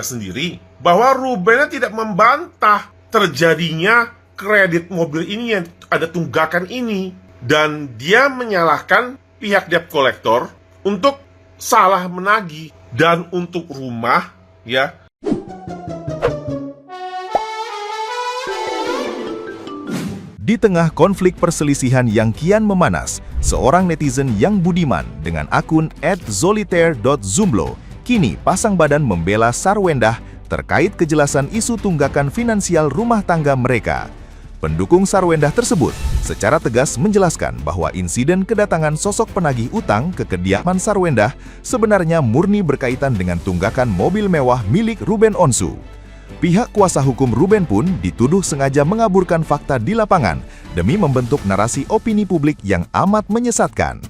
sendiri bahwa Ruben tidak membantah terjadinya kredit mobil ini yang ada tunggakan ini, dan dia menyalahkan pihak debt collector untuk salah menagih. Dan untuk rumah ya, di tengah konflik perselisihan yang kian memanas, seorang netizen yang budiman dengan akun @zolitaire.zumblo kini pasang badan membela Sarwendah terkait kejelasan isu tunggakan finansial rumah tangga mereka. Pendukung Sarwendah tersebut secara tegas menjelaskan bahwa insiden kedatangan sosok penagih utang ke kediaman Sarwendah sebenarnya murni berkaitan dengan tunggakan mobil mewah milik Ruben Onsu. Pihak kuasa hukum Ruben pun dituduh sengaja mengaburkan fakta di lapangan demi membentuk narasi opini publik yang amat menyesatkan.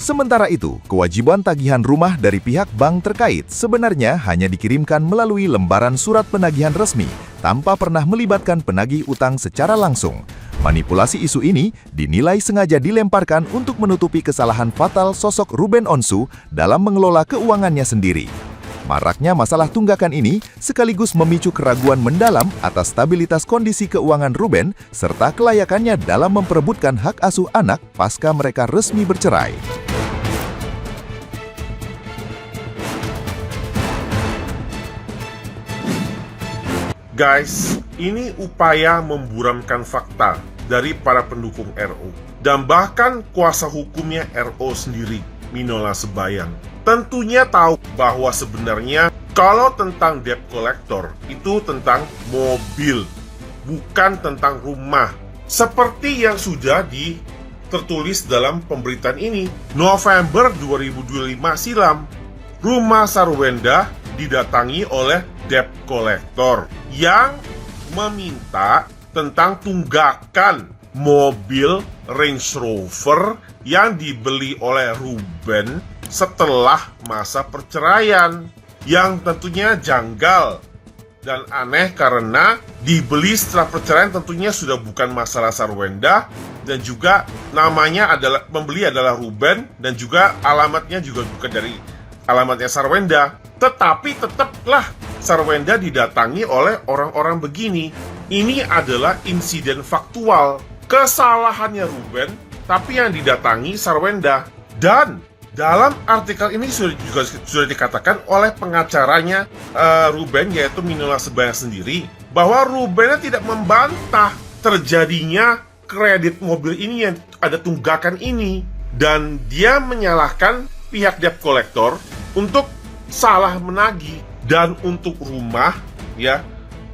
Sementara itu, kewajiban tagihan rumah dari pihak bank terkait sebenarnya hanya dikirimkan melalui lembaran surat penagihan resmi tanpa pernah melibatkan penagih utang secara langsung. Manipulasi isu ini dinilai sengaja dilemparkan untuk menutupi kesalahan fatal sosok Ruben Onsu dalam mengelola keuangannya sendiri. Maraknya masalah tunggakan ini sekaligus memicu keraguan mendalam atas stabilitas kondisi keuangan Ruben serta kelayakannya dalam memperebutkan hak asuh anak pasca mereka resmi bercerai. Guys, ini upaya memburamkan fakta dari para pendukung RO dan bahkan kuasa hukumnya RO sendiri, Minola Sebayang. Tentunya tahu bahwa sebenarnya kalau tentang debt collector itu tentang mobil, bukan tentang rumah. Seperti yang sudah tertulis dalam pemberitaan ini, November 2025 silam, rumah Sarwendah didatangi oleh debt collector yang meminta tentang tunggakan mobil Range Rover yang dibeli oleh Ruben setelah masa perceraian, yang tentunya janggal dan aneh karena dibeli setelah perceraian tentunya sudah bukan masalah Sarwendah, dan juga namanya adalah pembeli adalah Ruben, dan juga alamatnya juga bukan dari alamatnya Sarwendah. Tetapi tetaplah Sarwendah didatangi oleh orang-orang begini. Ini adalah insiden faktual, kesalahannya Ruben, tapi yang didatangi Sarwendah. Dan dalam artikel ini sudah dikatakan oleh pengacaranya Ruben, yaitu Minola Sebayang sendiri, bahwa Ruben tidak membantah terjadinya kredit mobil ini yang ada tunggakan ini, dan dia menyalahkan pihak debt collector untuk salah menagih. Dan untuk rumah ya,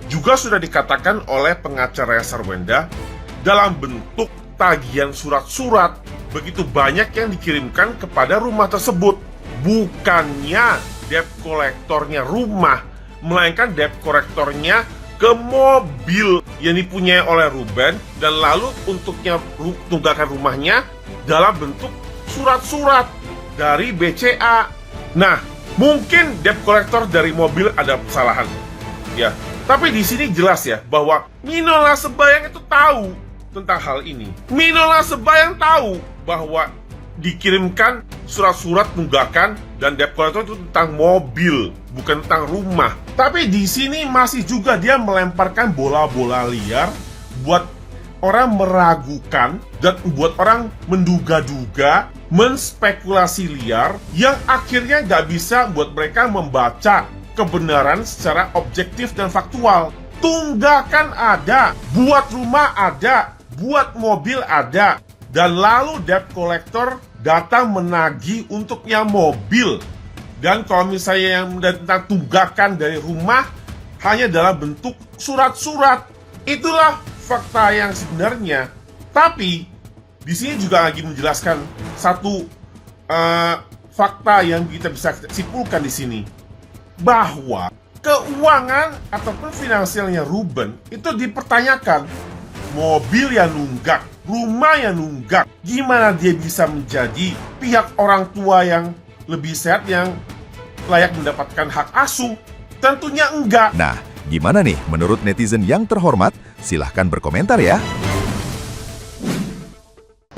juga sudah dikatakan oleh pengacara Sarwendah dalam bentuk tagihan surat-surat begitu banyak yang dikirimkan kepada rumah tersebut. Bukannya debt collectornya rumah, melainkan debt collectornya ke mobil yang dipunyai oleh Ruben, dan lalu untuknya tunggakan rumahnya dalam bentuk surat-surat dari BCA. Nah, mungkin debt collector dari mobil ada kesalahan, ya. Tapi di sini jelas ya bahwa Minola Sebayang itu tahu tentang hal ini. Minola Sebayang tahu bahwa dikirimkan surat-surat tunggakan dan debt collector itu tentang mobil, bukan tentang rumah. Tapi di sini masih juga dia melemparkan bola-bola liar buat orang meragukan dan buat orang menduga-duga, menspekulasi liar yang akhirnya nggak bisa buat mereka membaca kebenaran secara objektif dan faktual. Tunggakan ada, buat rumah ada, buat mobil ada, dan lalu debt collector datang menagih untuknya mobil. Dan kalau misalnya yang tentang tunggakan dari rumah hanya dalam bentuk surat-surat, itulah fakta yang sebenarnya. Tapi di sini juga lagi menjelaskan satu fakta yang kita bisa simpulkan di sini, bahwa keuangan ataupun finansialnya Ruben itu dipertanyakan. Mobil yang nunggak, rumah yang nunggak, gimana dia bisa menjadi pihak orang tua yang lebih sehat yang layak mendapatkan hak asuh? Tentunya enggak. Nah, gimana nih menurut netizen yang terhormat? Silahkan berkomentar ya.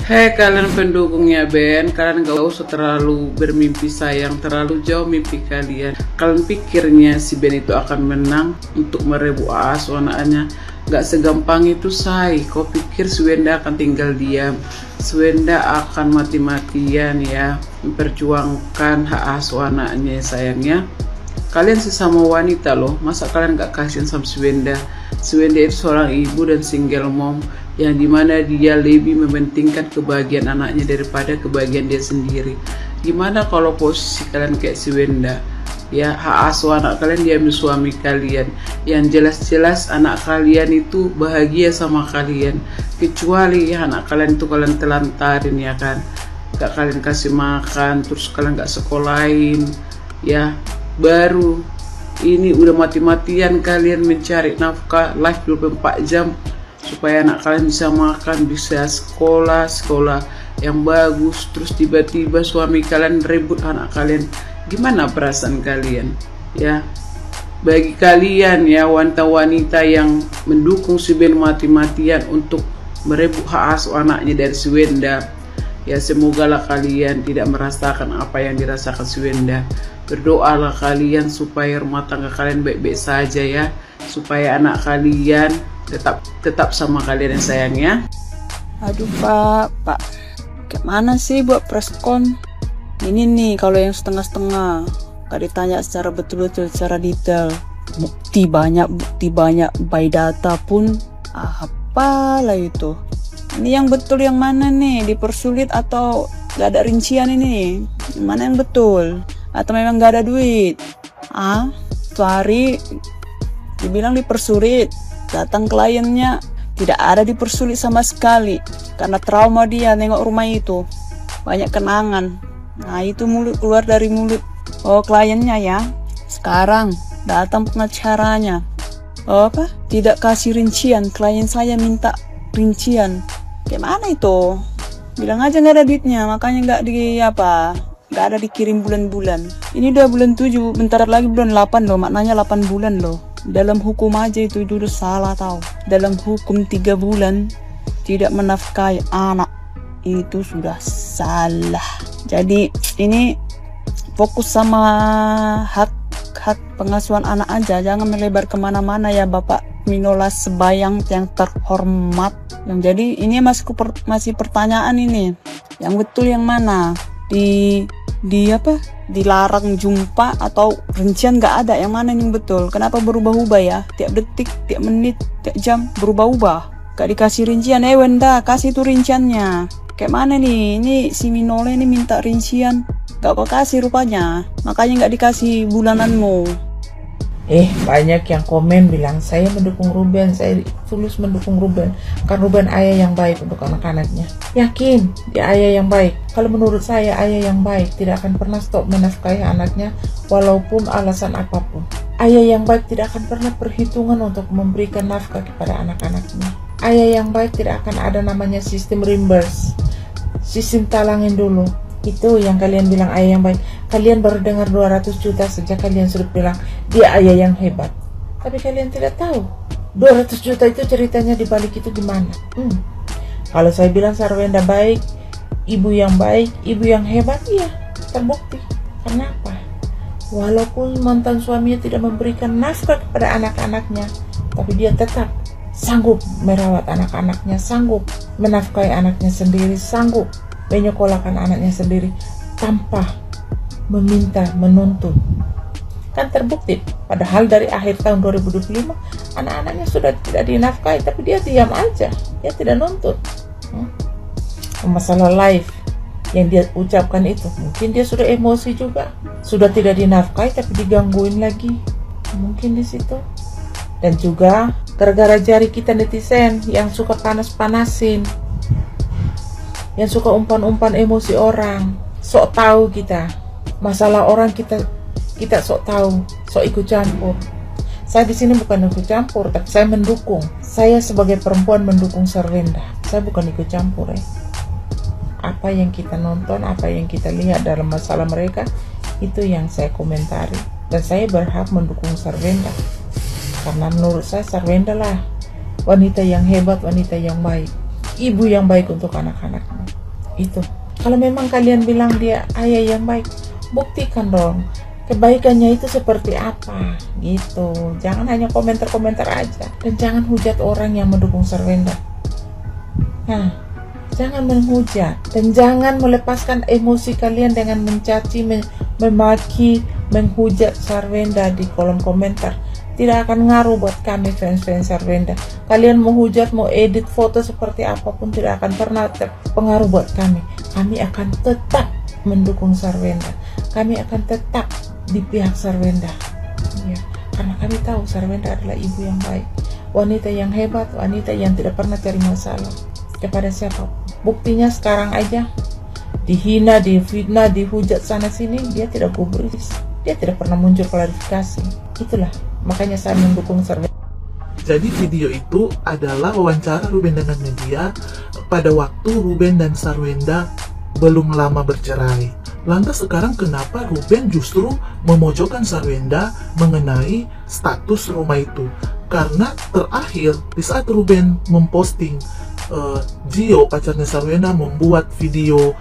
Hei kalian pendukungnya Ben, kalian gak usah terlalu bermimpi sayang, terlalu jauh mimpi kalian. Kalian pikirnya si Ben itu akan menang untuk merebut anaknya? Gak segampang itu say. Kau pikir si Wenda akan tinggal diam? Si Wenda akan mati-matian ya memperjuangkan hak asuh anaknya sayangnya. Kalian sesama wanita loh, masa kalian gak kasihan sama si Wenda? Si Wenda itu seorang ibu dan single mom yang dimana dia lebih mementingkan kebahagiaan anaknya daripada kebahagiaan dia sendiri. Gimana kalau posisi kalian kayak si Wenda? Ya, hak asuh anak kalian diambil suami kalian, yang jelas-jelas anak kalian itu bahagia sama kalian, kecuali ya anak kalian itu kalian telantarin ya kan, gak kalian kasih makan, terus kalian gak sekolahin ya, baru ini udah mati-matian kalian mencari nafkah live 24 jam supaya anak kalian bisa makan, bisa sekolah yang bagus, terus tiba-tiba suami kalian rebut anak kalian. Gimana perasaan kalian? Ya, bagi kalian ya wanita-wanita yang mendukung si Ben mati-matian untuk merebut hak asuh anaknya dari si Wenda, ya semogalah kalian tidak merasakan apa yang dirasakan si Wenda. Berdoalah kalian supaya rumah tangga kalian baik-baik saja ya, supaya anak kalian tetap sama kalian yang sayangnya. Aduh Pak, gimana sih buat preskon? Ini nih kalau yang setengah-setengah, gak ditanya secara betul-betul, secara detail. Bukti banyak, by data pun apalah itu. Ini yang betul yang mana nih? Dipersulit atau gak ada rincian ini? Mana yang betul? Atau memang gak ada duit? Tuh hari dibilang dipersulit, datang kliennya tidak ada dipersulit sama sekali karena trauma dia nengok rumah itu, banyak kenangan. Nah itu mulut keluar dari mulut kliennya ya. Sekarang datang pengacaranya, tidak kasih rincian. Klien saya minta rincian. Gimana itu? Bilang aja nggak ada duitnya, makanya nggak ada dikirim bulan-bulan. Ini udah bulan 7, bentar lagi bulan 8 loh, maknanya 8 bulan loh. Dalam hukum aja itu dulu salah tahu. Dalam hukum 3 bulan tidak menafkahi anak itu sudah salah. Jadi ini fokus sama hak pengasuhan anak aja, jangan melebar kemana-mana ya Bapak Minola Sebayang yang terhormat. Yang jadi ini masih pertanyaan ini, yang betul yang mana? Dilarang jumpa atau rincian nggak ada, yang mana yang betul? Kenapa berubah-ubah ya? Tiap detik, tiap menit, tiap jam berubah-ubah. Gak dikasih rincian, Wenda kasih tuh rinciannya. Kayak mana nih? Ini si Minola ini minta rincian, gak kau kasih rupanya. Makanya gak dikasih bulananmu. Banyak yang komen bilang saya mendukung Ruben, saya tulus mendukung Ruben, kan Ruben ayah yang baik untuk anak-anaknya. Yakin dia ayah yang baik? Kalau menurut saya ayah yang baik tidak akan pernah stop menafkahi anaknya walaupun alasan apapun. Ayah yang baik tidak akan pernah perhitungan untuk memberikan nafkah kepada anak-anaknya. Ayah yang baik tidak akan ada namanya sistem reimburse, sistem talangin dulu. Itu yang kalian bilang ayah yang baik. Kalian baru dengar 200 juta sejak kalian sudah bilang dia ayah yang hebat. Tapi kalian tidak tahu 200 juta itu ceritanya di balik itu gimana. Kalau saya bilang Sarwenda baik, ibu yang baik, ibu yang hebat, iya terbukti. Kenapa? Walaupun mantan suaminya tidak memberikan nafkah kepada anak-anaknya, tapi dia tetap sanggup merawat anak-anaknya, sanggup menafkahi anaknya sendiri, sanggup menyekolahkan anaknya sendiri tanpa menuntut. Kan terbukti, padahal dari akhir tahun 2025 anak-anaknya sudah tidak dinafkahi, tapi dia diam aja, dia tidak nuntut. Masalah live yang dia ucapkan itu, mungkin dia sudah emosi juga, sudah tidak dinafkahi tapi digangguin lagi, mungkin di situ. Dan juga gara-gara jari kita netizen yang suka panas-panasin, yang suka umpan-umpan emosi orang, sok tahu kita masalah orang, kita sok tahu, sok ikut campur. Saya di sini bukan ikut campur, tapi saya mendukung. Saya sebagai perempuan mendukung Sarwenda. Saya bukan ikut campur Apa yang kita nonton, apa yang kita lihat dalam masalah mereka, itu yang saya komentari. Dan saya berhak mendukung Sarwenda. Karena menurut saya Sarwenda lah wanita yang hebat, wanita yang baik. ibu yang baik untuk anak-anaknya. Itu. Kalau memang kalian bilang dia ayah yang baik, buktikan dong kebaikannya itu seperti apa gitu. Jangan hanya komentar-komentar aja, dan jangan hujat orang yang mendukung Sarwenda. Nah, jangan menghujat dan jangan melepaskan emosi kalian dengan mencaci, memaki, menghujat Sarwenda di kolom komentar. Tidak akan ngaruh buat kami fans-fans Sarwenda. Kalian mau hujat, mau edit foto seperti apapun, tidak akan pernah terpengaruh buat kami. Kami akan tetap mendukung Sarwenda. Kami akan tetap di pihak Sarwenda. Ya, karena kami tahu Sarwenda adalah ibu yang baik, wanita yang hebat, wanita yang tidak pernah cari masalah kepada siapa. Buktinya sekarang aja dihina, difitnah, dihujat sana sini, dia tidak gubris, dia tidak pernah muncul klarifikasi. Itulah makanya saya mendukung Sarwenda. Jadi video itu adalah wawancara Ruben dengan media pada waktu Ruben dan Sarwenda belum lama bercerai. Lantas sekarang kenapa Ruben justru memojokkan Sarwenda mengenai status rumah itu? Karena terakhir di saat Ruben memposting Gio, pacarnya Sarwenda, membuat video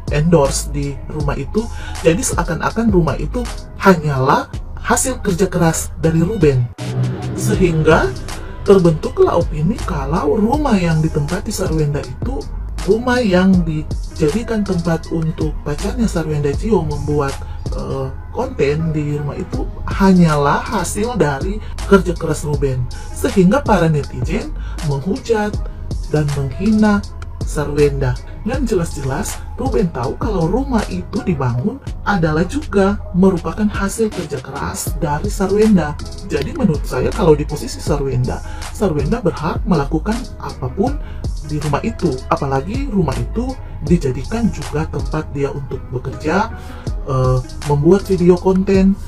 endorse di rumah itu, jadi seakan-akan rumah itu hanyalah hasil kerja keras dari Ruben, sehingga terbentuklah opini kalau rumah yang ditempati Sarwenda itu rumah yang dijadikan tempat untuk pacarnya Sarwenda, Gio, membuat konten di rumah itu hanyalah hasil dari kerja keras Ruben, sehingga para netizen menghujat dan menghina Sarwenda. Dan jelas-jelas Ruben tahu kalau rumah itu dibangun adalah juga merupakan hasil kerja keras dari Sarwenda. Jadi menurut saya kalau di posisi Sarwenda berhak melakukan apapun di rumah itu. Apalagi rumah itu dijadikan juga tempat dia untuk bekerja, membuat video konten,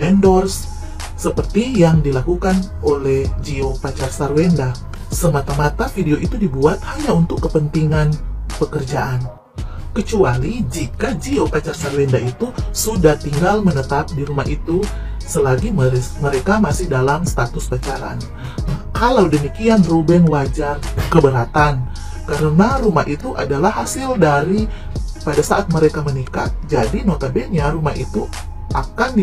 endorse, seperti yang dilakukan oleh Gio, pacar Sarwenda. Semata-mata video itu dibuat hanya untuk kepentingan pekerjaan. Kecuali jika Gio, pacar Sarwenda, itu sudah tinggal menetap di rumah itu selagi mereka masih dalam status pacaran. Kalau demikian Ruben wajar keberatan, karena rumah itu adalah hasil dari pada saat mereka menikah. Jadi notabene rumah itu akan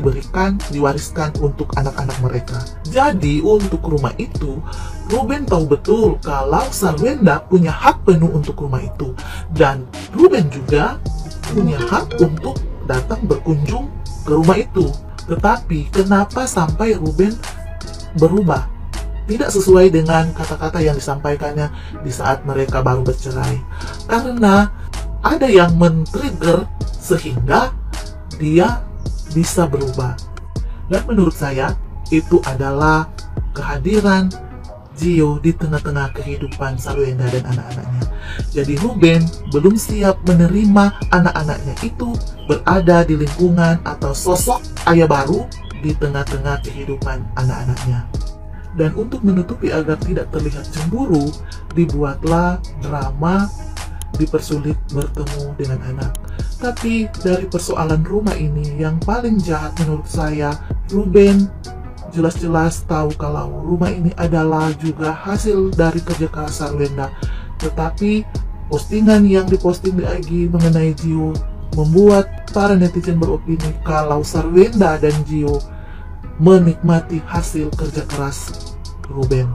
diwariskan untuk anak-anak mereka. Jadi untuk rumah itu Ruben tahu betul kalau Sarwenda punya hak penuh untuk rumah itu, dan Ruben juga punya hak untuk datang berkunjung ke rumah itu. Tetapi kenapa sampai Ruben berubah? Tidak sesuai dengan kata-kata yang disampaikannya di saat mereka baru bercerai. Karena ada yang men-trigger sehingga dia bisa berubah. Dan menurut saya itu adalah kehadiran Gio di tengah-tengah kehidupan Sarwenda dan anak-anaknya. Jadi Ruben belum siap menerima anak-anaknya itu berada di lingkungan atau sosok ayah baru di tengah-tengah kehidupan anak-anaknya. Dan untuk menutupi agar tidak terlihat cemburu, dibuatlah drama dipersulit bertemu dengan anak. Tapi dari persoalan rumah ini yang paling jahat menurut saya, Ruben jelas-jelas tahu kalau rumah ini adalah juga hasil dari kerja keras Sarwenda. Tetapi postingan yang diposting di IG mengenai Gio membuat para netizen beropini kalau Sarwenda dan Gio menikmati hasil kerja keras Ruben.